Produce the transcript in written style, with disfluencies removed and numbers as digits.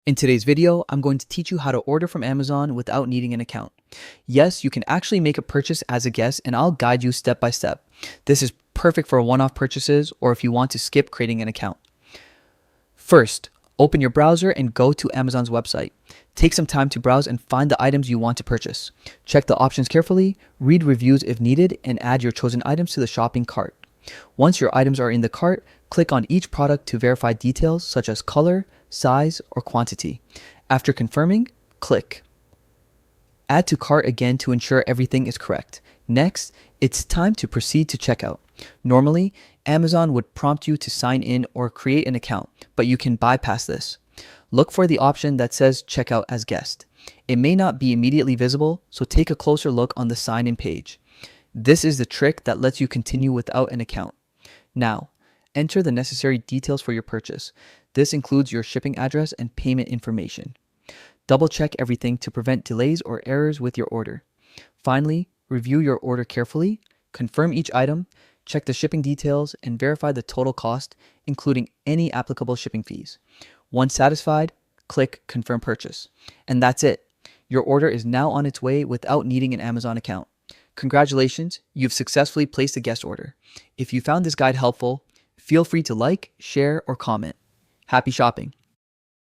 In today's video, I'm going to teach you how to order from Amazon without needing an account. Yes, you can actually make a purchase as a guest, and I'll guide you step by step. This is perfect for one-off purchases or if you want to skip creating an account. First, open your browser and go to Amazon's website. Take some time to browse and find the items you want to purchase. Check the options carefully, read reviews if needed, and add your chosen items to the shopping cart. Once your items are in the cart, click on each product to verify details such as color, size, or quantity. After confirming, click Add to cart again to ensure everything is correct. Next, it's time to proceed to checkout. Normally, Amazon would prompt you to sign in or create an account, but you can bypass this. Look for the option that says checkout as guest. It may not be immediately visible, so take a closer look on the sign-in page. This is the trick that lets you continue without an account. Now, enter the necessary details for your purchase. This includes your shipping address and payment information. Double check everything to prevent delays or errors with your order. Finally, review your order carefully, confirm each item, check the shipping details, and verify the total cost, including any applicable shipping fees. Once satisfied, click Confirm Purchase. And that's it. Your order is now on its way without needing an Amazon account. Congratulations, you've successfully placed a guest order. If you found this guide helpful, feel free to like, share, or comment. Happy shopping!